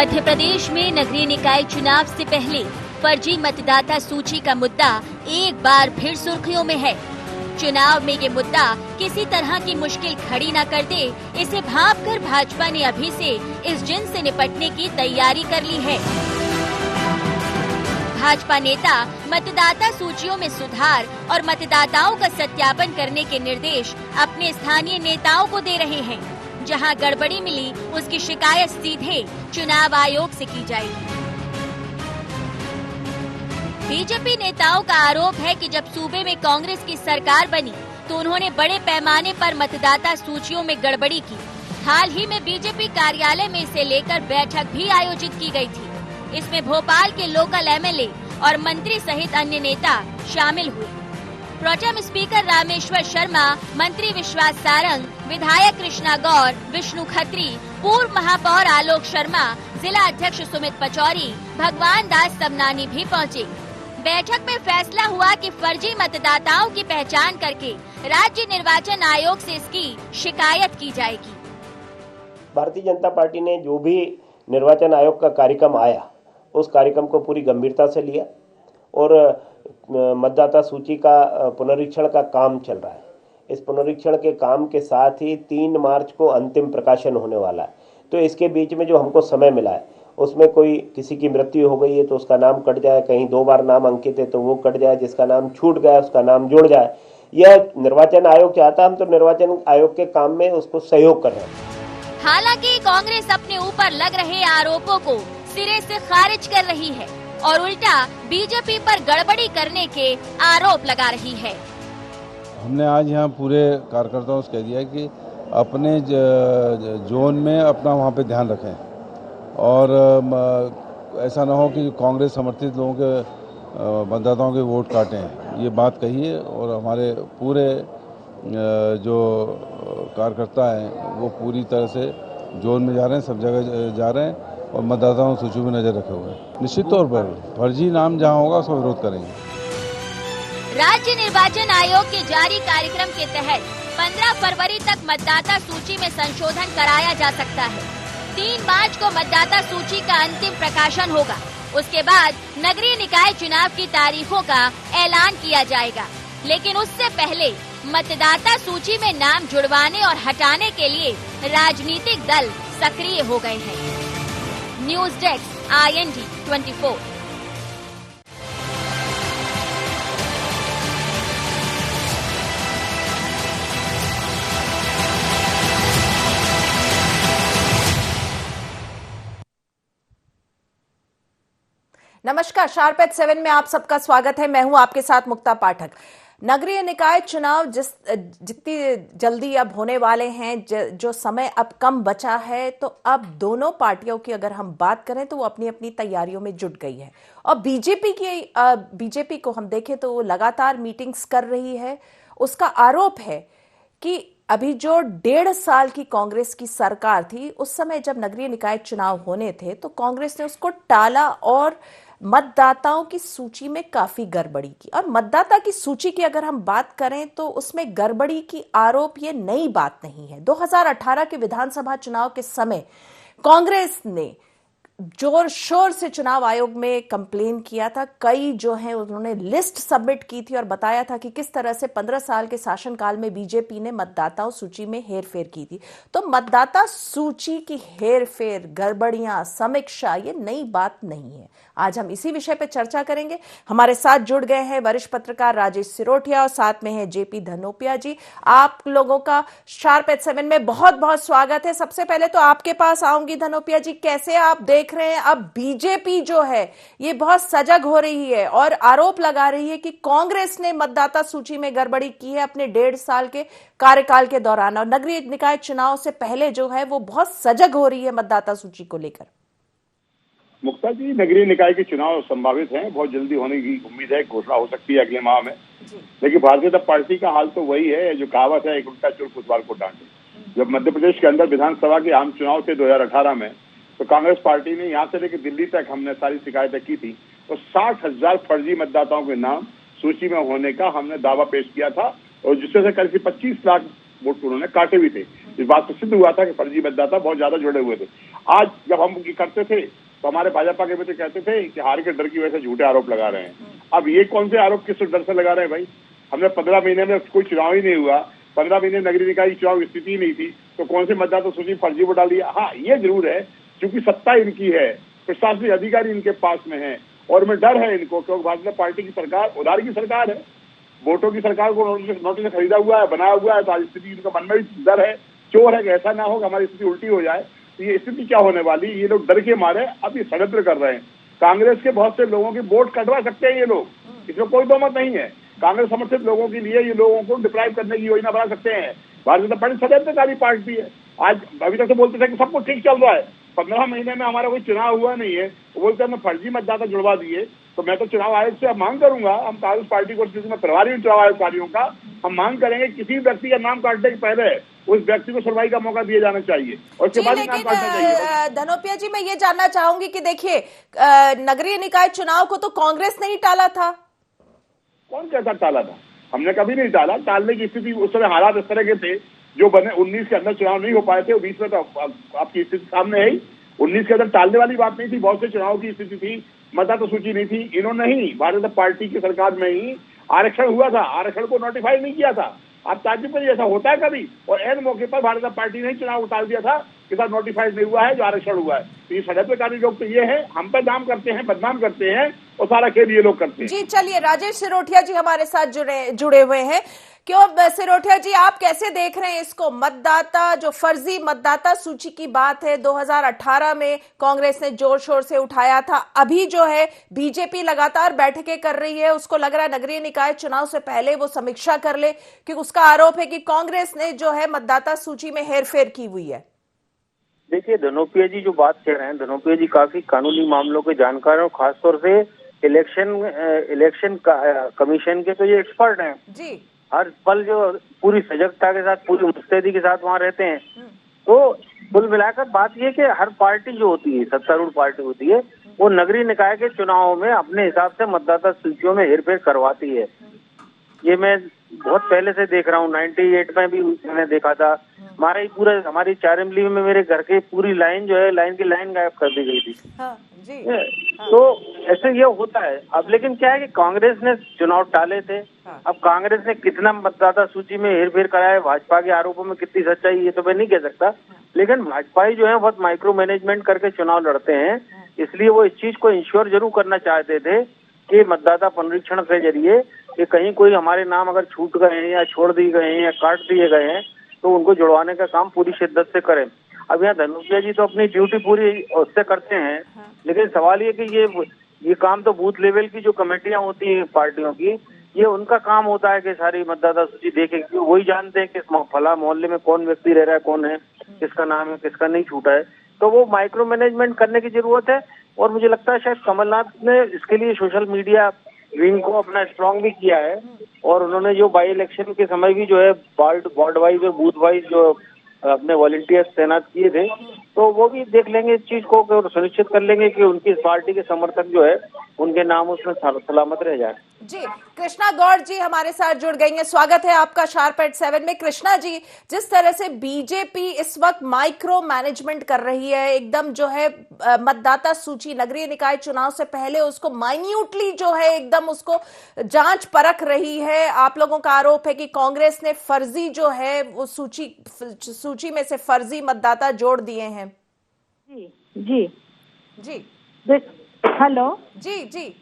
मध्य प्रदेश में नगरीय निकाय चुनाव से पहले फर्जी मतदाता सूची का मुद्दा एक बार फिर सुर्खियों में है। चुनाव में ये मुद्दा किसी तरह की मुश्किल खड़ी न कर दे, इसे भांपकर भाजपा ने अभी से इस जिन्स से निपटने की तैयारी कर ली है। भाजपा नेता मतदाता सूचियों में सुधार और मतदाताओं का सत्यापन करने के निर्देश अपने स्थानीय नेताओं को दे रहे हैं। जहां गड़बड़ी मिली उसकी शिकायत सीधे चुनाव आयोग से की जाएगी। बीजेपी नेताओं का आरोप है कि जब सूबे में कांग्रेस की सरकार बनी तो उन्होंने बड़े पैमाने पर मतदाता सूचियों में गड़बड़ी की। हाल ही में बीजेपी कार्यालय में इसे लेकर बैठक भी आयोजित की गई थी। इसमें भोपाल के लोकल एमएलए और मंत्री सहित अन्य नेता शामिल हुए। प्रोटेम स्पीकर रामेश्वर शर्मा, मंत्री विश्वास सारंग, विधायक कृष्णा गौर, विष्णु खत्री, पूर्व महापौर आलोक शर्मा, जिला अध्यक्ष सुमित पचौरी, भगवान दास सबनानी भी पहुंचे। बैठक में फैसला हुआ कि फर्जी मतदाताओं की पहचान करके राज्य निर्वाचन आयोग से इसकी शिकायत की जाएगी। भारतीय जनता पार्टी ने जो भी निर्वाचन आयोग का कार्यक्रम आया, उस कार्यक्रम को पूरी गंभीरता से लिया और मतदाता सूची का पुनरीक्षण का काम चल रहा है। इस पुनरीक्षण के काम के साथ ही 3 मार्च को अंतिम प्रकाशन होने वाला है। तो इसके बीच में जो हमको समय मिला है, उसमें कोई किसी की मृत्यु हो गई है तो उसका नाम कट जाए, कहीं 2 बार नाम अंकित है तो वो कट जाए, जिसका नाम छूट गया उसका नाम जुड़ जाए। यह निर्वाचन आयोग चाहता है, हम तो निर्वाचन आयोग के काम में उसको सहयोग कर रहे हैं। हालांकि कांग्रेस अपने ऊपर लग रहे आरोपों को सिरे से खारिज कर रही है और उल्टा बीजेपी पर गड़बड़ी करने के आरोप लगा रही है। हमने आज यहाँ पूरे कार्यकर्ताओं से कह दिया कि अपने जोन में अपना वहाँ पे ध्यान रखें और ऐसा ना हो कि कांग्रेस समर्थित लोगों के मतदाताओं के वोट काटें। ये बात कही है और हमारे पूरे जो कार्यकर्ता हैं वो पूरी तरह से जोन में जा रहे हैं, सब जगह जा रहे हैं और मतदाताओं की सूची में नजर रखे हुए हैं। निश्चित तौर पर फर्जी नाम जहां होगा उसका विरोध करेंगे। राज्य निर्वाचन आयोग के जारी कार्यक्रम के तहत 15 फरवरी तक मतदाता सूची में संशोधन कराया जा सकता है। 3 मार्च को मतदाता सूची का अंतिम प्रकाशन होगा। उसके बाद नगरीय निकाय चुनाव की तारीखों का ऐलान किया जाएगा, लेकिन उससे पहले मतदाता सूची में नाम जुड़वाने और हटाने के लिए राजनीतिक दल सक्रिय हो गए हैं। News desk IND 24। नमस्कार, शार्प एट 7 में आप सबका स्वागत है। मैं हूं आपके साथ मुक्ता पाठक। नगरीय निकाय चुनाव जितनी जल्दी अब होने वाले हैं, जो समय अब कम बचा है, तो अब दोनों पार्टियों की अगर हम बात करें तो वो अपनी अपनी तैयारियों में जुट गई है। और बीजेपी को हम देखें तो वो लगातार मीटिंग्स कर रही है। उसका आरोप है कि अभी जो 1.5 साल की कांग्रेस की सरकार थी, उस समय जब नगरीय निकाय चुनाव होने थे तो कांग्रेस ने उसको टाला और मतदाताओं की सूची में काफी गड़बड़ी की। और मतदाता की सूची की अगर हम बात करें तो उसमें गड़बड़ी की आरोप ये नई बात नहीं है। 2018 के विधानसभा चुनाव के समय कांग्रेस ने जोर शोर से चुनाव आयोग में कंप्लेन किया था। कई जो है उन्होंने लिस्ट सबमिट की थी और बताया था कि किस तरह से 15 साल के शासनकाल में बीजेपी ने मतदाताओं सूची में हेरफेर की थी। तो मतदाता सूची की हेरफेर, गड़बड़ियां, समीक्षा ये नई बात नहीं है। आज हम इसी विषय पर चर्चा करेंगे। हमारे साथ जुड़ गए हैं वरिष्ठ पत्रकार राजेश सिरोठिया और साथ में है जेपी धनोपिया जी। आप लोगों का शार्प एट 7 में बहुत बहुत स्वागत है। सबसे पहले तो आपके पास आऊंगी धनोपिया जी, कैसे आप देख रहे हैं अब बीजेपी जो है ये बहुत सजग हो रही है और आरोप लगा रही है कि कांग्रेस ने मतदाता सूची में गड़बड़ी की है अपने 1.5 साल के कार्यकाल के दौरान, और नगरीय निकाय चुनाव से पहले जो है वो बहुत सजग हो रही है मतदाता सूची को लेकर। मुक्ता जी, नगरीय निकाय के चुनाव संभावित हैं, बहुत जल्दी होने की उम्मीद है, घोषणा हो सकती है अगले माह में। लेकिन भारतीय जनता पार्टी का हाल तो वही है, जो कहावत है, एक उल्टा चोर कोतवाल को डांटे। जब मध्य प्रदेश के अंदर विधानसभा के आम चुनाव थे 2018 में, तो कांग्रेस पार्टी ने यहाँ से लेकर दिल्ली तक हमने सारी शिकायतें की थी, तो 60,000 फर्जी मतदाताओं के नाम सूची में होने का हमने दावा पेश किया था और जिससे से करीब 25 लाख वोट उन्होंने काटे भी थे। इस बात से सिद्ध हुआ था कि फर्जी मतदाता बहुत ज्यादा जुड़े हुए थे। आज जब हम करते थे तो हमारे भाजपा के मित्र कहते थे कि हार के डर की वजह से झूठे आरोप लगा रहे हैं। अब ये कौन से आरोप किस डर से लगा रहे हैं भाई? हमने 15 महीने में कोई चुनाव ही नहीं हुआ, 15 महीने नगरीय निकाय की चुनाव स्थिति नहीं थी, तो कौन से मतदाता सूची फर्जी वोट डाल दिया? हाँ, ये जरूर है क्योंकि सत्ता इनकी है, प्रशासनिक अधिकारी इनके पास में है और में डर है इनको, क्योंकि भारतीय जनता पार्टी की सरकार उधार की सरकार है, वोटों की सरकार को नोटिस से खरीदा हुआ है, बनाया हुआ है। तो आज स्थिति इनका मन में भी डर है, चोर है कि ऐसा ना हो कि हमारी स्थिति उल्टी हो जाए। तो ये स्थिति क्या होने वाली, ये लोग डर के मारे अब ये षड्यंत्र कर रहे हैं। कांग्रेस के बहुत से लोगों की वोट कटवा सकते हैं ये लोग, इसमें कोई दो मत नहीं है। कांग्रेस समर्थित लोगों के लिए ये लोगों को डिप्राइव करने की योजना बना सकते हैं। भारतीय जनता पार्टी षड्यंत्रकारी पार्टी है। आज अभी तक तो बोलते थे कि सब कुछ ठीक चल रहा है, 15 महीने में हमारा कोई चुनाव हुआ नहीं है, वो बोलते हैं फर्जी मतदाता जुड़वा दिए। तो मैं तो चुनाव आयोग से मांग करूंगा, हम कांग्रेस पार्टी को मैं प्रभारी हूं चुनाव आयोगकारियों का, हम मांग करेंगे किसी व्यक्ति का नाम काटने के पहले उस व्यक्ति को सुनवाई का मौका दिया जाना चाहिए और उसके बाद ही नाम काटना चाहिए। धनोपिया जी, मैं ये जानना चाहूंगी कि देखिए, नगरीय निकाय चुनाव को तो कांग्रेस ने ही टाला था। कौन कहता टाला था? हमने कभी नहीं टाला। टालने की स्थिति उस समय हालात इस तरह के थे जो बने। 19 के अंदर चुनाव नहीं हो पाए थे, 20 में तो आपकी स्थिति सामने है ही। 19 के अंदर टालने वाली बात नहीं थी, बहुत से चुनाव की स्थिति थी, मतदाता सूची नहीं थी। इन्होंने ही भारतीय जनता पार्टी की सरकार में ही आरक्षण हुआ था, आरक्षण को नोटिफाई नहीं किया था। आप ताज्जुब करिए, ऐसा होता है कभी? और एन मौके पर भारतीय जनता पार्टी ने चुनाव उतार दिया था कि सर नोटिफाइड नहीं हुआ है, जो आरक्षण हुआ है। तो ये षड्यंत्रकारी लोग तो ये है, हम पर नाम करते हैं, बदनाम करते हैं और सारा खेल ये लोग करते हैं। जी चलिए, राजेश सिरोठिया जी हमारे साथ जुड़े हुए हैं। क्यों सिरोठिया जी, आप कैसे देख रहे हैं इसको? मतदाता जो फर्जी मतदाता सूची की बात है, 2018 में कांग्रेस ने जोर शोर से उठाया था, अभी जो है बीजेपी लगातार बैठकें कर रही है, उसको लग रहा है नगरीय निकाय चुनाव से पहले वो समीक्षा कर ले, क्योंकि उसका आरोप है कि कांग्रेस ने जो है मतदाता सूची में हेरफेर की हुई है। देखिए, धनोपिया जी जो बात कह रहे हैं, धनोपिया जी काफी कानूनी मामलों के जानकार हैं और खासतौर से इलेक्शन कमीशन के तो ये एक्सपर्ट हैं जी। हर पल जो पूरी सजगता के साथ, पूरी मुस्तैदी के साथ वहाँ रहते हैं। तो कुल मिलाकर बात ये कि हर पार्टी जो होती है, सत्तारूढ़ पार्टी होती है, वो नगरीय निकाय के चुनाव में अपने हिसाब से मतदाता सूचियों में हेरफेर करवाती है। ये मैं बहुत पहले से देख रहा हूँ, 98 में भी मैंने देखा था। हमारा ही पूरा, हमारी 4 इमली में मेरे घर के पूरी लाइन जो है, लाइन की लाइन गायब कर दी गई थी। हाँ, जी। तो ऐसे ये होता है। अब लेकिन क्या है कि कांग्रेस ने चुनाव टाले थे। अब कांग्रेस ने कितना मतदाता सूची में हेरफेर कराया है, भाजपा के आरोपों में कितनी सच्चाई, ये तो मैं नहीं कह सकता। लेकिन भाजपा जो है बहुत माइक्रो मैनेजमेंट करके चुनाव लड़ते हैं, इसलिए वो इस चीज को इंश्योर जरूर करना चाहते थे कि मतदाता पुनरीक्षण के जरिए कि कहीं कोई हमारे नाम अगर छूट गए हैं या छोड़ दिए गए हैं या काट दिए गए हैं तो उनको जुड़वाने का काम पूरी शिद्दत से करें। अब यहाँ धनुषिया जी तो अपनी ड्यूटी पूरी उससे करते हैं, लेकिन सवाल ये कि ये काम तो बूथ लेवल की जो कमेटियां होती हैं पार्टियों की, ये उनका काम होता है कि सारी मतदाता सूची देखें, क्योंकि वही जानते हैं कि फला मोहल्ले में कौन व्यक्ति रह रहा है, कौन है, किसका नाम है, किसका नहीं छूटा है। तो वो माइक्रो मैनेजमेंट करने की जरूरत है। और मुझे लगता है शायद कमलनाथ ने इसके लिए सोशल मीडिया विंग को अपना स्ट्रांग भी किया है और उन्होंने जो बाई इलेक्शन के समय भी जो है वार्ड वाइज और बूथ वाइज जो अपने वॉलंटियर्स तैनात किए थे, तो वो भी देख लेंगे इस चीज को और सुनिश्चित कर लेंगे कि उनकी पार्टी के समर्थक जो है उनके नाम उसमें सलामत रह जाए। जी, कृष्णा गौड़ जी हमारे साथ जुड़ गई हैं। स्वागत है आपका शार्प एट 7 में। कृष्णा जी, जिस तरह से बीजेपी इस वक्त माइक्रो मैनेजमेंट कर रही है, एकदम जो है मतदाता सूची नगरीय निकाय चुनाव से पहले उसको माइन्यूटली जो है एकदम उसको जांच परख रही है। आप लोगों का आरोप है कि कांग्रेस ने फर्जी जो है वो सूची में से फर्जी मतदाता जोड़ दिए हैं। जी जी जी, हेलो। जी जी,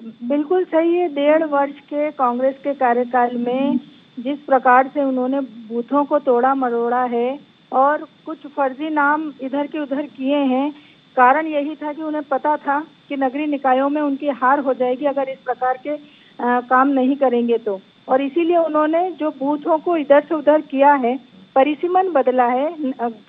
बिल्कुल सही है। 1.5 वर्ष के कांग्रेस के कार्यकाल में जिस प्रकार से उन्होंने बूथों को तोड़ा मरोड़ा है और कुछ फर्जी नाम इधर के उधर किए हैं, कारण यही था कि उन्हें पता था कि नगरीय निकायों में उनकी हार हो जाएगी अगर इस प्रकार के काम नहीं करेंगे तो। और इसीलिए उन्होंने जो बूथों को इधर से उधर किया है, परिसीमन बदला है,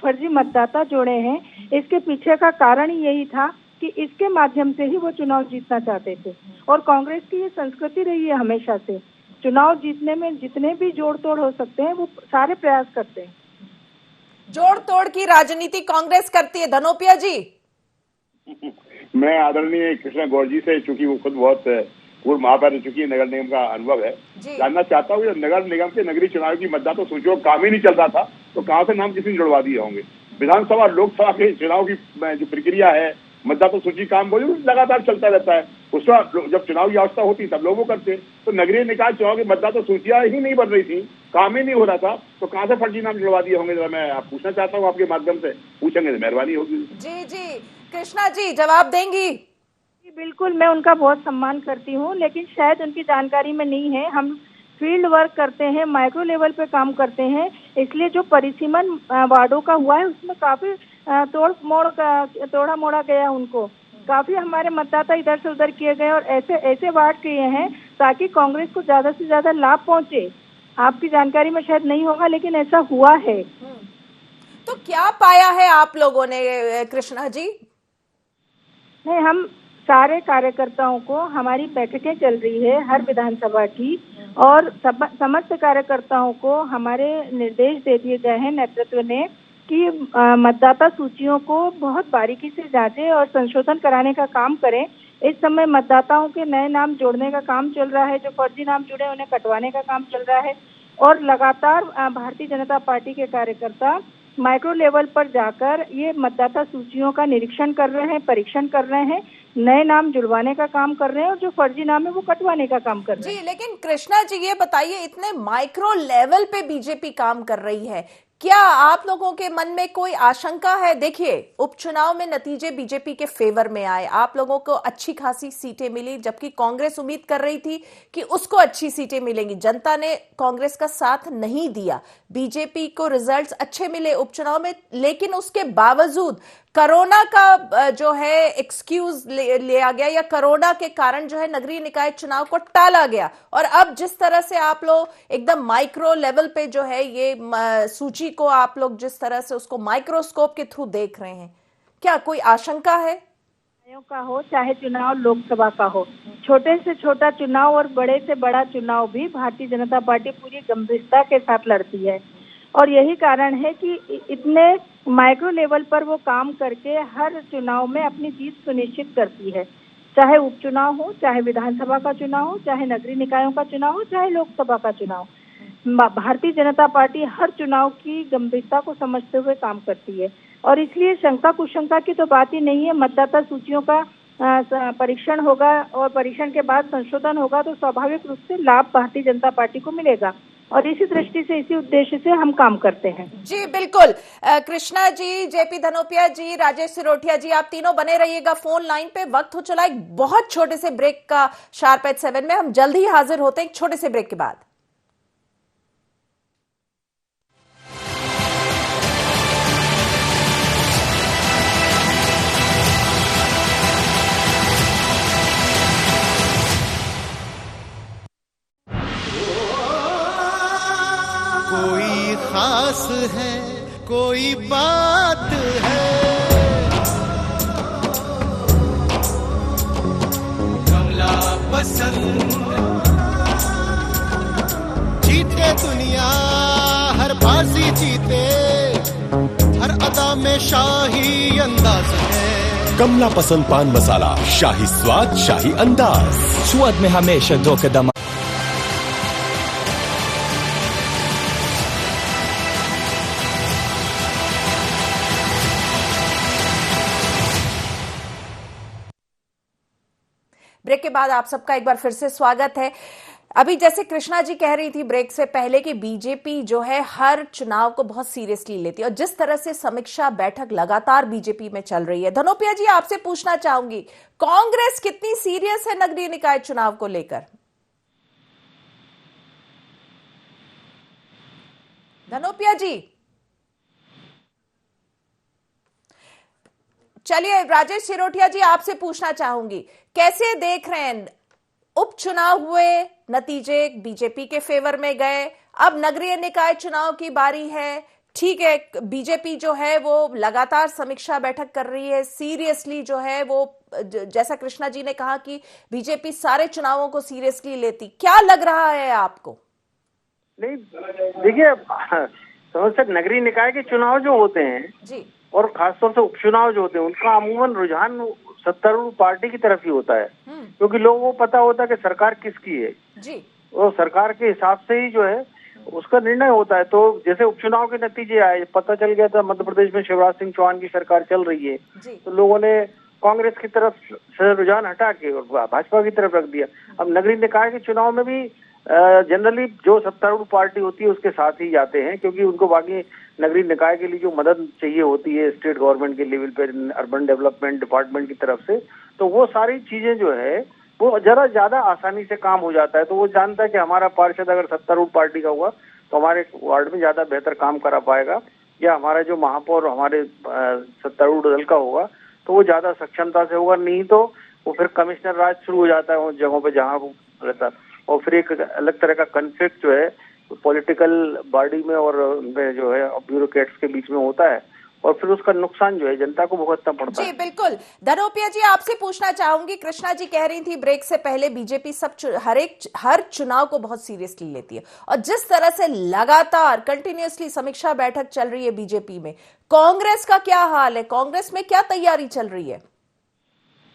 फर्जी मतदाता जोड़े हैं, इसके पीछे का कारण ही यही था कि इसके माध्यम से ही वो चुनाव जीतना चाहते थे। और कांग्रेस की ये संस्कृति रही है हमेशा से, चुनाव जीतने में जितने भी जोड़ तोड़ हो सकते हैं वो सारे प्रयास करते हैं। जोड़ तोड़ की राजनीति कांग्रेस करती है। धनोपिया जी, मैं आदरणीय कृष्णा गौड़ जी से, चूंकि वो खुद बहुत पूर्व महापौर चुकी नगर निगम का अनुभव है, जानना चाहता हूँ नगर निगम के नगरीय चुनाव की मतदाता सूचियों काम ही नहीं चल रहा था, तो कहाँ से नाम किसी ने जुड़वा दिए होंगे। विधानसभा लोकसभा के चुनाव की जो प्रक्रिया है, मतदाता सूची काम बोले लगातार चलता रहता है। उसका जब चुनाव की अवस्था होती तब लोग वो करते। तो नगरीय निकाय चुनाव की मतदाता सूचियां ही नहीं बन रही थी, काम ही नहीं हो रहा था, तो कहाँ से फर्जी नाम जुड़वा दिए होंगे। मैं आप पूछना चाहता हूँ, आपके माध्यम से पूछेंगे तो मेहरबानी होगी। जी जी, कृष्णा जी जवाब देंगी? बिल्कुल, मैं उनका बहुत सम्मान करती हूँ, लेकिन शायद उनकी जानकारी में नहीं है। हम फील्ड वर्क करते हैं, माइक्रो लेवल पे काम करते हैं, इसलिए जो परिसीमन वार्डों का हुआ है उसमें काफी तोड़ा मोड़ा गया उनको। काफी हमारे मतदाता इधर से उधर किए गए और ऐसे वार्ड किए हैं ताकि कांग्रेस को ज्यादा से ज्यादा लाभ पहुंचे। आपकी जानकारी में शायद नहीं होगा, लेकिन ऐसा हुआ है। तो क्या पाया है आप लोगों ने कृष्णा जी? नहीं, हम सारे कार्यकर्ताओं को, हमारी बैठकें चल रही है हर विधानसभा की, और समस्त कार्यकर्ताओं को हमारे निर्देश दे दिए गए हैं नेतृत्व ने कि मतदाता सूचियों को बहुत बारीकी से जांचें और संशोधन कराने का काम करें। इस समय मतदाताओं के नए नाम जोड़ने का काम चल रहा है, जो फर्जी नाम जुड़े उन्हें कटवाने का काम चल रहा है, और लगातार भारतीय जनता पार्टी के कार्यकर्ता माइक्रो लेवल पर जाकर ये मतदाता सूचियों का निरीक्षण कर रहे हैं, परीक्षण कर रहे हैं, नए नाम जुड़वाने का काम कर रहे हैं और जो फर्जी नाम है वो कटवाने का काम कर रहे हैं। जी, लेकिन कृष्णा जी ये बताइए, इतने माइक्रो लेवल पे बीजेपी काम कर रही है, क्या आप लोगों के मन में कोई आशंका है? देखिए, उपचुनाव में नतीजे बीजेपी के फेवर में आए, आप लोगों को अच्छी खासी सीटें मिली, जबकि कांग्रेस उम्मीद कर रही थी कि उसको अच्छी सीटें मिलेंगी। जनता ने कांग्रेस का साथ नहीं दिया, बीजेपी को रिजल्ट्स अच्छे मिले उपचुनाव में, लेकिन उसके बावजूद कोरोना का जो है एक्सक्यूज लिया गया, या कोरोना के कारण जो है नगरीय निकाय चुनाव को टाला गया। और अब जिस तरह से आप लोग एकदम माइक्रो लेवल पे जो है ये सूची को आप लोग जिस तरह से उसको माइक्रोस्कोप के थ्रू देख रहे हैं, क्या कोई आशंका है? का हो चाहे चुनाव लोकसभा का हो, छोटे से छोटा चुनाव और बड़े से बड़ा चुनाव भी भारतीय जनता पार्टी पूरी गंभीरता के साथ लड़ती है, और यही कारण है कि इतने माइक्रो लेवल पर वो काम करके हर चुनाव में अपनी जीत सुनिश्चित करती है। चाहे उपचुनाव हो, चाहे विधानसभा का चुनाव हो, चाहे नगरीय निकायों का चुनाव हो, चाहे लोकसभा का चुनाव, भारतीय जनता पार्टी हर चुनाव की गंभीरता को समझते हुए काम करती है। और इसलिए शंका कुशंका की तो बात ही नहीं है। मतदाता सूचियों का परीक्षण होगा और परीक्षण के बाद संशोधन होगा, तो स्वाभाविक रूप से लाभ भारतीय जनता पार्टी को मिलेगा, और इसी दृष्टि से, इसी उद्देश्य से हम काम करते हैं। जी बिल्कुल। कृष्णा जी, जेपी धनोपिया जी, राजेश सिरोठिया जी, आप तीनों बने रहिएगा फोन लाइन पे। वक्त हो चला एक बहुत छोटे से ब्रेक का। शार्प एट 7 में हम जल्द ही हाजिर होते हैं एक छोटे से ब्रेक के बाद। कोई खास है, कोई बात है, कमला पसंद। जीते दुनिया हर बाजी जीते, हर अदा में शाही अंदाज है। कमला पसंद पान मसाला, शाही स्वाद, शाही अंदाज, स्वाद में हमेशा 2 कदम। ब्रेक के बाद आप सबका एक बार फिर से स्वागत है। अभी जैसे कृष्णा जी कह रही थी ब्रेक से पहले कि बीजेपी जो है हर चुनाव को बहुत सीरियसली लेती है, और जिस तरह से समीक्षा बैठक लगातार बीजेपी में चल रही है, धनोपिया जी आपसे पूछना चाहूंगी, कांग्रेस कितनी सीरियस है नगरीय निकाय चुनाव को लेकर? धनोपिया जी, चलिए राजेश सिरोठिया जी आपसे पूछना चाहूंगी, कैसे देख रहे हैं उपचुनाव हुए, नतीजे बीजेपी के फेवर में गए, अब नगरीय निकाय चुनाव की बारी है। ठीक है, बीजेपी जो है वो लगातार समीक्षा बैठक कर रही है, सीरियसली जो है वो, जैसा कृष्णा जी ने कहा कि बीजेपी सारे चुनावों को सीरियसली लेती, क्या लग रहा है आपको? नहीं देखिए, समझ नगरीय निकाय के चुनाव जो होते हैं जी, और खासतौर से उपचुनाव जो होते हैं, उनका अमूमन रुझान सत्तारूढ़ पार्टी की तरफ ही होता है, क्योंकि लोगों को पता होता है कि सरकार किसकी है जी, और सरकार के हिसाब से ही जो है उसका निर्णय होता है। तो जैसे उपचुनाव के नतीजे आए, पता चल गया था मध्य प्रदेश में शिवराज सिंह चौहान की सरकार चल रही है, तो लोगों ने कांग्रेस की तरफ से रुझान हटा के और भाजपा की तरफ रख दिया। अब नगरीय निकाय के चुनाव में भी जनरली जो सत्तारूढ़ पार्टी होती है उसके साथ ही जाते हैं, क्योंकि उनको बाकी नगरीय निकाय के लिए जो मदद चाहिए होती है स्टेट गवर्नमेंट के लेवल पे, अर्बन डेवलपमेंट डिपार्टमेंट की तरफ से, तो वो सारी चीजें जो है वो जरा ज्यादा आसानी से काम हो जाता है। तो वो जानता है कि हमारा पार्षद अगर सत्तारूढ़ पार्टी का हुआ तो हमारे वार्ड में ज्यादा बेहतर काम करा पाएगा, या हमारा जो महापौर हमारे सत्तारूढ़ दल का होगा तो वो ज्यादा सक्षमता से होगा, नहीं तो वो फिर कमिश्नर राज शुरू हो जाता है उन जगहों पे जहाँ वो रहता है, और फिर एक अलग तरह का कन्फ्लिक्ट जो है पॉलिटिकल बॉडी में और उनमें जो है ब्यूरोक्रेट्स के बीच में होता है, और फिर उसका नुकसान जो है जनता को भुगतना पड़ता है। जी बिल्कुल। धनोपिया जी, आपसे पूछना चाहूंगी, कृष्णा जी कह रही थी ब्रेक से पहले बीजेपी हर चुनाव को बहुत सीरियसली लेती है, और जिस तरह से लगातार कंटिन्यूअसली समीक्षा बैठक चल रही है बीजेपी में, कांग्रेस का क्या हाल है? कांग्रेस में क्या तैयारी चल रही है?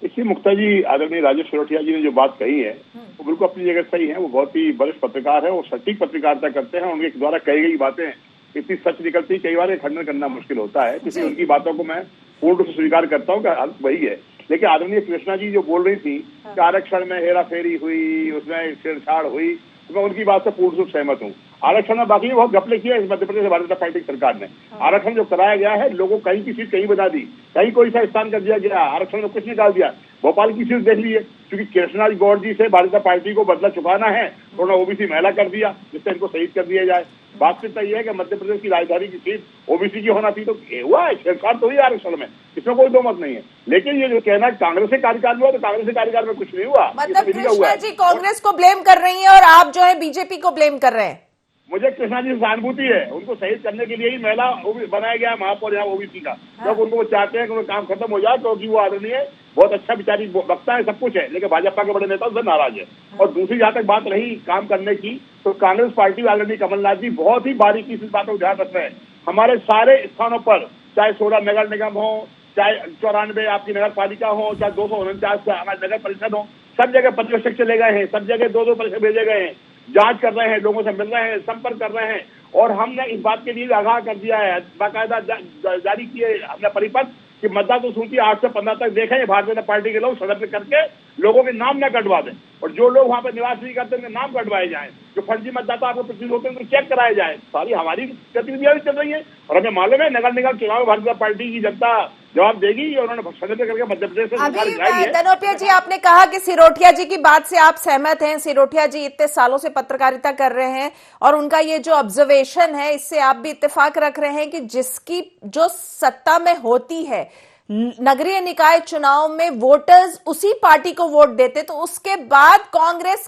इसलिए मुक्ता जी, आदरणीय राजेश सिरोठिया जी ने जो बात कही है वो बिल्कुल अपनी जगह सही है। वो बहुत ही वरिष्ठ पत्रकार है और सटीक पत्रकारिता करते हैं। उनके द्वारा कही गई बातें इतनी सच निकलती, कई बार खंडन करना मुश्किल होता है, इसलिए उनकी बातों को मैं पूर्ण रूप से स्वीकार करता हूँ कि वही है। लेकिन आदरणीय कृष्णा जी जो बोल रही थी कि आरक्षण में हेरा फेरी हुई, उसमें छेड़छाड़ हुई, तो मैं उनकी बात से पूर्ण रूप सहमत हूँ। आरक्षण में बाकी बहुत घपले किए इस मध्य प्रदेश भारतीय जनता पार्टी सरकार ने। आरक्षण जो कराया गया है, लोगों कहीं की सीट कहीं बना दी, कहीं कोई सा स्थान कर दिया गया, आरक्षण में कुछ निकाल दिया। भोपाल की सीट देख लीजिए, क्योंकि कृष्णा गौड़ जी से भारतीय जनता पार्टी को बदला चुकाना है, उन्होंने ओबीसी महिला कर दिया, जिससे इनको शहीद कर दिया जाए। वास्तविकता यह है कि मध्य प्रदेश की राजधानी की सीट ओबीसी की होना थी, तो हुआ है छेड़छाड़ तो हुई आरक्षण में, इसमें कोई दो मत नहीं है। लेकिन ये जो कहना कांग्रेस के कार्यकाल में हुआ, तो कांग्रेस के कार्यकाल में कुछ नहीं हुआ। मतलब कृष्णा जी कांग्रेस को ब्लेम कर रही है और आप जो है बीजेपी को ब्लेम कर रहे हैं। मुझे कृष्णा जी से सहानुभूति है, उनको शहीद करने के लिए ही महिला बनाया गया महापौर यहाँ ओबीसी का। जब उनको वो चाहते हैं कि उनका काम खत्म हो जाए, क्योंकि वो आदरणीय बहुत अच्छा विचारी वक्ता है, सब कुछ है, लेकिन भाजपा के बड़े नेता उससे नाराज है। और दूसरी जहाँ तक बात रही काम करने की, तो कांग्रेस पार्टी आदरणीय कमलनाथ जी बहुत ही बारीकी से इस बात को ध्यान रख रहे हैं। हमारे सारे स्थानों पर, चाहे 16 नगर निगम हो, चाहे 94 आपकी नगर पालिका हो, चाहे 249 हमारे नगर परिषद हो, सब जगह पर्यवेक्षक चले गए हैं, सब जगह 2-2 परिषद भेजे गए हैं, जांच कर रहे हैं, लोगों से मिल रहे हैं, संपर्क कर रहे हैं। और हमने इस बात के लिए आगाह कर दिया है, बाकायदा जारी किए हमने परिपत्र कि मतदाता सूची 8 से 15 तक देखें, भारतीय जनता पार्टी के लोग सदन में करके लोगों के नाम न कटवा दें, और जो लोग वहां पर निवास नहीं करते उनके नाम कटवाए जाएं, जो फर्जी मतदाता आपको प्रतीत होते हैं उनको चेक कराए जाए। सारी हमारी गतिविधियां भी चल रही है, और हमें मालूम है नगर निगम चुनाव भारतीय जनता पार्टी की जनता जवाब देगी, और उन्होंने सदन में करके मध्य प्रदेश से सरकार गिराई है। धनोपिया जी, आपने कहा कि सिरोठिया जी की बात से आप सहमत हैं। सिरोठिया जी इतने सालों से पत्रकारिता कर रहे हैं और उनका ये जो ऑब्जर्वेशन है इससे आप भी इत्तेफाक रख रहे हैं कि जिसकी जो सत्ता में होती है, नगरीय निकाय चुनाव में वोटर्स उसी पार्टी को वोट देते, तो उसके बाद कांग्रेस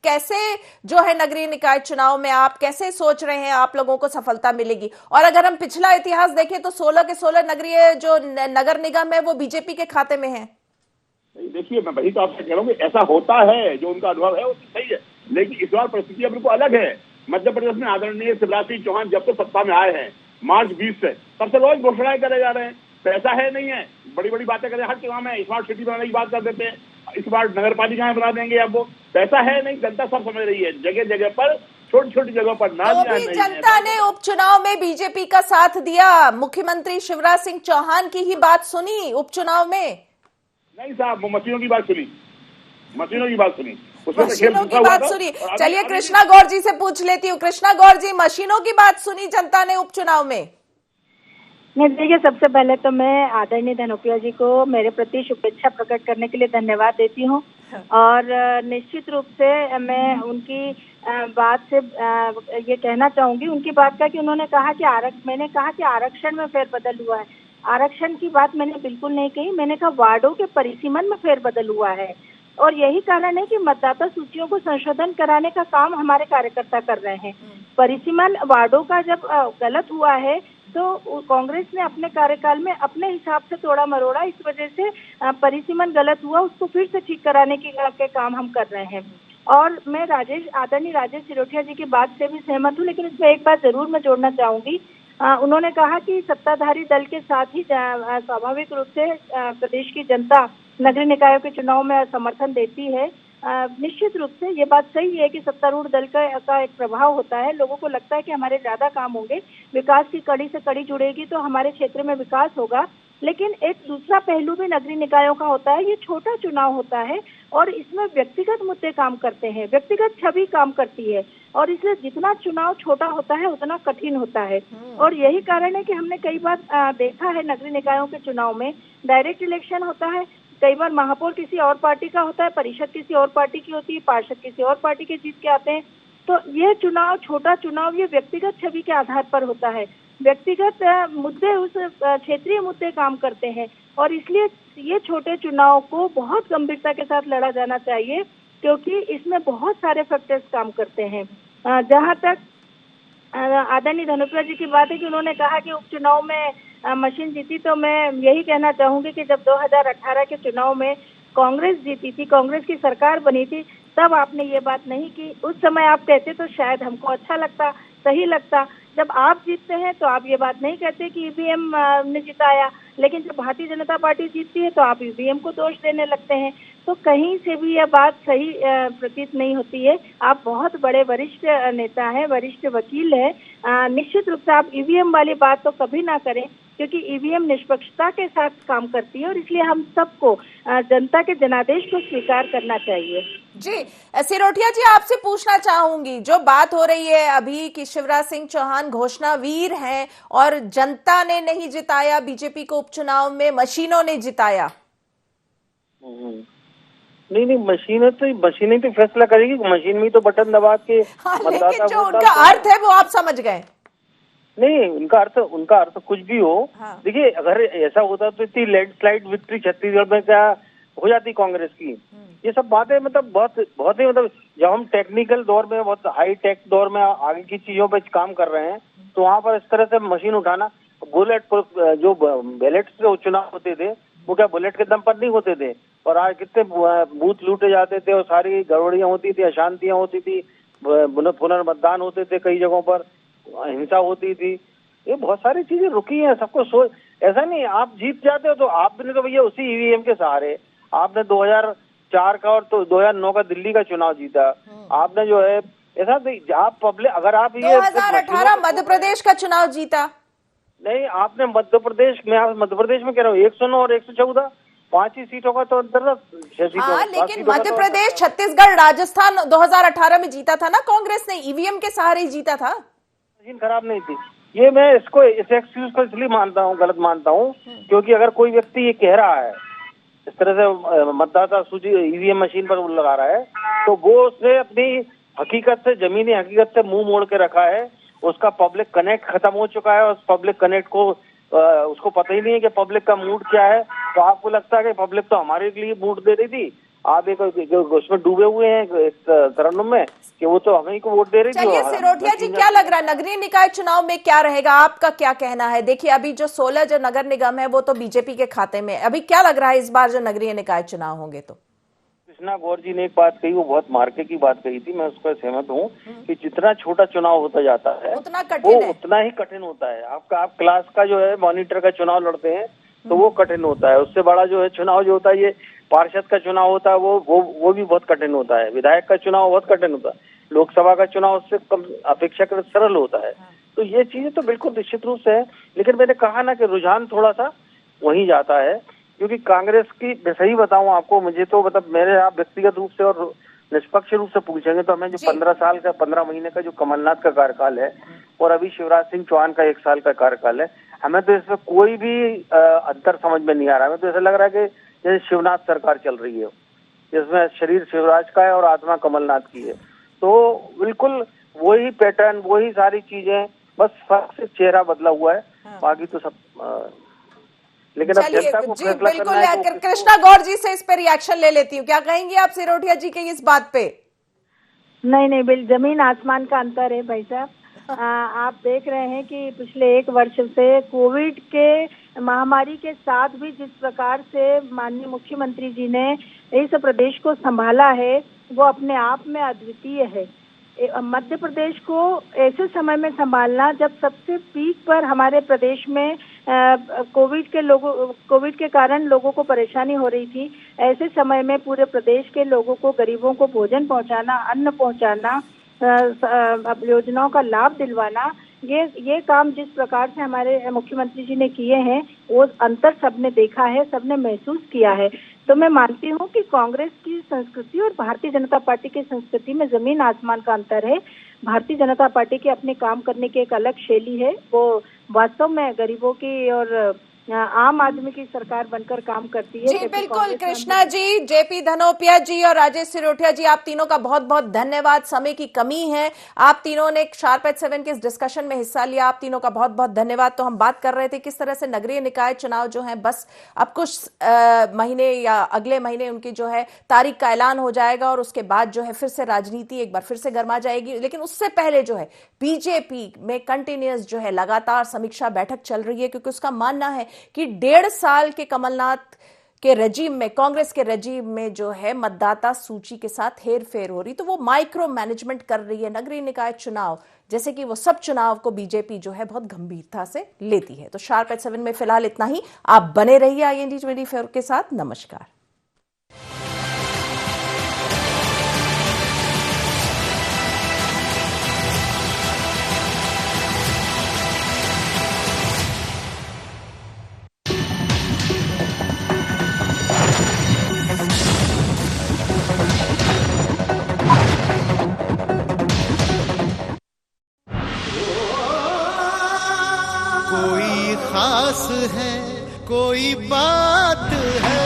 कैसे जो है नगरीय निकाय चुनाव में आप कैसे सोच रहे हैं आप लोगों को सफलता मिलेगी? और अगर हम पिछला इतिहास देखें तो 16 के 16 नगरीय जो नगर निगम है वो बीजेपी के खाते में है। देखिए, मैं वही तो आपसे कह रहा हूँ कि ऐसा होता है, जो उनका अनुभव है वो सही है, लेकिन इस बार परिस्थितियां बिल्कुल अलग है। मध्य प्रदेश में आदरणीय शिवराज सिंह चौहान जब से सत्ता में आए हैं मार्च 20 से, तब से रोज घोषणाएं करे जा रहे हैं, पैसा है नहीं है, बड़ी बड़ी बातें करें, हर चुनाव में स्मार्ट सिटी बनाने की बात कर देते हैं, स्मार्ट नगर पालिकाएं बना देंगे। अब वो पैसा है नहीं, जनता सब समझ रही है, जगह जगह पर छोटी छोटी जगहों पर ना भी जनता ने उपचुनाव में बीजेपी का साथ दिया, मुख्यमंत्री शिवराज सिंह चौहान की ही बात सुनी उपचुनाव में। नहीं साहब, वो मशीनों की बात सुनी, मशीनों की बात सुनी, मशीनों की बात सुनी। चलिए कृष्णा गौड़ जी से पूछ लेती हूँ। कृष्णा गौड़ जी, मशीनों की बात सुनी जनता ने उपचुनाव में? नहीं, देखिए, सबसे पहले तो मैं आदरणीय धनोपिया जी को मेरे प्रति शुभेच्छा प्रकट करने के लिए धन्यवाद देती हूँ, और निश्चित रूप से मैं उनकी बात से ये कहना चाहूंगी, उनकी बात का कि उन्होंने कहा कि मैंने कहा कि आरक्षण में फेरबदल हुआ है। आरक्षण की बात मैंने बिल्कुल नहीं कही, मैंने कहा वार्डों के परिसीमन में फेरबदल हुआ है, और यही कारण है कि मतदाता सूचियों को संशोधन कराने का काम हमारे कार्यकर्ता कर रहे हैं। परिसीमन वार्डों का जब गलत हुआ है तो कांग्रेस ने अपने कार्यकाल में अपने हिसाब से तोड़ा मरोड़ा, इस वजह से परिसीमन गलत हुआ, उसको फिर से ठीक कराने के काम हम कर रहे हैं। और मैं आदरणीय राजेश सिरोठिया जी की बात से भी सहमत हूँ, लेकिन इसमें एक बात जरूर मैं जोड़ना चाहूंगी। उन्होंने कहा कि सत्ताधारी दल के साथ ही स्वाभाविक रूप से प्रदेश की जनता नगरीय निकायों के चुनाव में समर्थन देती है। निश्चित रूप से ये बात सही है कि सत्तारूढ़ दल का एक प्रभाव होता है। लोगों को लगता है कि हमारे ज्यादा काम होंगे, विकास की कड़ी से कड़ी जुड़ेगी तो हमारे क्षेत्र में विकास होगा। लेकिन एक दूसरा पहलू भी नगरीय निकायों का होता है, ये छोटा चुनाव होता है और इसमें व्यक्तिगत मुद्दे काम करते हैं, व्यक्तिगत छवि काम करती है और इसलिए जितना चुनाव छोटा होता है उतना कठिन होता है। और यही कारण है कि हमने कई बार देखा है नगरीय निकायों के चुनाव में डायरेक्ट इलेक्शन होता है, कई बार महापौर किसी और पार्टी का होता है, परिषद किसी और पार्टी की होती है, पार्षद किसी और पार्टी के जीत के आते हैं। तो ये चुनाव, छोटा चुनाव, ये व्यक्तिगत छवि के आधार पर होता है, व्यक्तिगत मुद्दे, उस क्षेत्रीय मुद्दे काम करते हैं और इसलिए ये छोटे चुनाव को बहुत गंभीरता के साथ लड़ा जाना चाहिए क्योंकि इसमें बहुत सारे फैक्टर्स काम करते हैं। जहाँ तक आदरणीय धनुप्रिया जी की बात है कि उन्होंने कहा कि उपचुनाव में मशीन जीती, तो मैं यही कहना चाहूंगी कि जब 2018 के चुनाव में कांग्रेस जीती थी, कांग्रेस की सरकार बनी थी, तब आपने ये बात नहीं की। उस समय आप कहते तो शायद हमको अच्छा लगता, सही लगता। जब आप जीतते हैं तो आप ये बात नहीं कहते कि ईवीएम ने जिताया, लेकिन जब भारतीय जनता पार्टी जीतती है तो आप ईवीएम को दोष देने लगते हैं। तो कहीं से भी यह बात सही प्रतीत नहीं होती है। आप बहुत बड़े वरिष्ठ नेता हैं, वरिष्ठ वकील हैं, निश्चित रूप से आप ईवीएम वाली बात तो कभी ना करें क्योंकि ईवीएम निष्पक्षता के साथ काम करती है और इसलिए हम सबको जनता के जनादेश को स्वीकार करना चाहिए। जी सिरोठिया जी, आपसे पूछना चाहूंगी, जो बात हो रही है अभी कि शिवराज सिंह चौहान घोषणावीर हैं और जनता ने नहीं जिताया बीजेपी को उपचुनाव में, मशीनों ने जिताया। नहीं, मशीनें तो फैसला करेगी, मशीन में तो बटन दबा के लेकिन जो उनका अर्थ है वो आप समझ गए। नहीं, उनका अर्थ कुछ भी हो। हाँ। देखिए, अगर ऐसा होता तो इतनी लैंडस्लाइड विक्ट्री छत्तीसगढ़ में क्या हो जाती कांग्रेस की। ये सब बातें मतलब बहुत ही मतलब जब हम टेक्निकल दौर में, बहुत हाई टेक दौर में आगे की चीजों पे काम कर रहे हैं तो वहाँ पर इस तरह से मशीन उठाना, बुलेट जो बैलेट से चुनाव होते थे वो क्या बुलेट के दम पर नहीं होते थे, और आज कितने बूथ लूटे जाते थे और सारी गड़बड़ियां होती थी, अशांतियां होती थी, पुनर्मतदान होते थे, कई जगहों पर हिंसा होती थी। ये बहुत सारी चीजें रुकी हैं। सबको सोच, ऐसा नहीं आप जीत जाते हो तो आपने तो भैया उसी ईवीएम के सहारे आपने 2004 का और तो 2009 का दिल्ली का चुनाव जीता। आपने जो है ऐसा आप पब्लिक, अगर आप ये 2018 मध्य प्रदेश का चुनाव जीता नहीं, आपने मध्य प्रदेश में कह रहा हूँ 109 और 114 5 ही सीटों का तो अंतर था, 6 सीटों। हाँ, लेकिन मध्य प्रदेश, छत्तीसगढ़, राजस्थान 2018 में जीता था ना कांग्रेस ने, ईवीएम के सहारे ही जीता था। मशीन खराब नहीं थी। ये मैं इस एक्सक्यूज को इसलिए मानता हूँ, गलत मानता हूँ क्योंकि अगर कोई व्यक्ति ये कह रहा है इस तरह से मतदाता सूची ईवीएम मशीन पर लगा रहा है तो वो उसने अपनी हकीकत से, जमीनी हकीकत से मुंह मोड़ के रखा है। उसका पब्लिक कनेक्ट खत्म हो चुका है और उस पब्लिक कनेक्ट को उसको पता ही नहीं है कि पब्लिक का मूड क्या है। तो आपको लगता है कि पब्लिक तो हमारे लिए वोट दे रही थी, आप एक उसमें डूबे हुए हैं इस तरन्नुम में कि वो तो हमें को वोट दे रही थी। चलिए सिरोठिया जी, क्या लग रहा है नगरीय निकाय चुनाव में क्या रहेगा, आपका क्या कहना है? देखिए अभी जो 16 जो नगर निगम है वो तो बीजेपी के खाते में, अभी क्या लग रहा है इस बार जो नगरीय निकाय चुनाव होंगे? तो कृष्णा गौर जी ने एक बात कही, वो बहुत मार्के की बात कही थी, मैं उस पर सहमत हूँ कि जितना छोटा चुनाव होता जाता है उतना ही कठिन होता है। आप क्लास का जो है मॉनिटर का चुनाव लड़ते हैं तो वो कठिन होता है। उससे बड़ा जो है चुनाव जो होता है, ये पार्षद का चुनाव होता है, वो भी बहुत कठिन होता है। विधायक का चुनाव बहुत कठिन होता है। लोकसभा का चुनाव उससे कम अपेक्षाकृत सरल होता है। तो ये चीजें तो बिल्कुल निश्चित रूप से है, लेकिन मैंने कहा ना कि रुझान थोड़ा सा वहीं जाता है क्योंकि कांग्रेस की, सही बताऊं आपको, मुझे तो मतलब मेरे आप व्यक्तिगत रूप से और निष्पक्ष रूप से पूछेंगे तो हमें जो 15 महीने का जो कमलनाथ का कार्यकाल है और अभी शिवराज सिंह चौहान का 1 साल का कार्यकाल है, हमें तो इसमें कोई भी अंतर समझ में नहीं आ रहा है। हमें तो ऐसा लग रहा है कि जैसे शिवनाथ सरकार चल रही है, जिसमें शरीर शिवराज का है और आत्मा कमलनाथ की है। तो बिल्कुल वही पैटर्न, वही सारी चीजें, बस फर्क से चेहरा बदला हुआ है, बाकी तो सब लेकिन अब जनता को फैसला करना है। बिल्कुल, कृष्णा गौर जी से इस पे रिएक्शन ले लेती हूँ। क्या कहेंगी आप सिरोठिया जी के इस बात पे? नहीं, जमीन आसमान का अंतर है भाई साहब। आप देख रहे हैं कि पिछले 1 वर्ष से कोविड के महामारी के साथ भी जिस प्रकार से माननीय मुख्यमंत्री जी ने इस प्रदेश को संभाला है वो अपने आप में अद्वितीय है। मध्य प्रदेश को ऐसे समय में संभालना जब सबसे पीक पर हमारे प्रदेश में कोविड के कारण लोगों को परेशानी हो रही थी। ऐसे समय में पूरे प्रदेश के लोगों को, गरीबों को भोजन पहुंचाना, अन्न पहुंचाना, योजनाओं का लाभ दिलवाना, ये काम जिस प्रकार से हमारे मुख्यमंत्री जी ने किए हैं, वो अंतर सबने देखा है, सबने महसूस किया है। तो मैं मानती हूँ कि कांग्रेस की संस्कृति और भारतीय जनता पार्टी की संस्कृति में जमीन आसमान का अंतर है। भारतीय जनता पार्टी की अपने काम करने की एक अलग शैली है, वो वास्तव में गरीबों की और आम आदमी की सरकार बनकर काम करती है। जी बिल्कुल कृष्णा जी, जेपी धनोपिया जी और राजेश सिरोठिया जी, आप तीनों का बहुत बहुत धन्यवाद। समय की कमी है, आप तीनों ने शार्प एट 7 के इस डिस्कशन में हिस्सा लिया, आप तीनों का बहुत बहुत धन्यवाद। तो हम बात कर रहे थे किस तरह से नगरीय निकाय चुनाव जो है बस अब कुछ महीने या अगले महीने उनकी जो है तारीख का ऐलान हो जाएगा और उसके बाद जो है फिर से राजनीति एक बार फिर से गर्मा जाएगी। लेकिन उससे पहले जो है बीजेपी में कंटिन्यूअस जो है लगातार समीक्षा बैठक चल रही है, क्योंकि उसका मानना है कि 1.5 साल के कमलनाथ के रेजिम में, कांग्रेस के रेजिम में जो है मतदाता सूची के साथ हेरफेर हो रही, तो वो माइक्रो मैनेजमेंट कर रही है नगरीय निकाय चुनाव, जैसे कि वो सब चुनाव को बीजेपी जो है बहुत गंभीरता से लेती है। तो शार्प एट 7 में फिलहाल इतना ही। आप बने रहिए IND 24 के साथ। नमस्कार। कोई खास है, कोई बात है,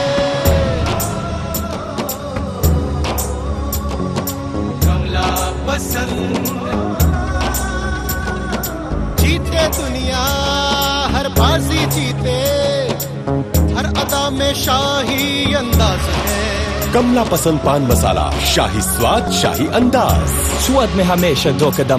कमला पसंद। जीते दुनिया हर बाजी जीते, हर अदा में शाही अंदाज है। कमला पसंद पान मसाला, शाही स्वाद, शाही अंदाज। स्वाद में हमेशा 2 कदम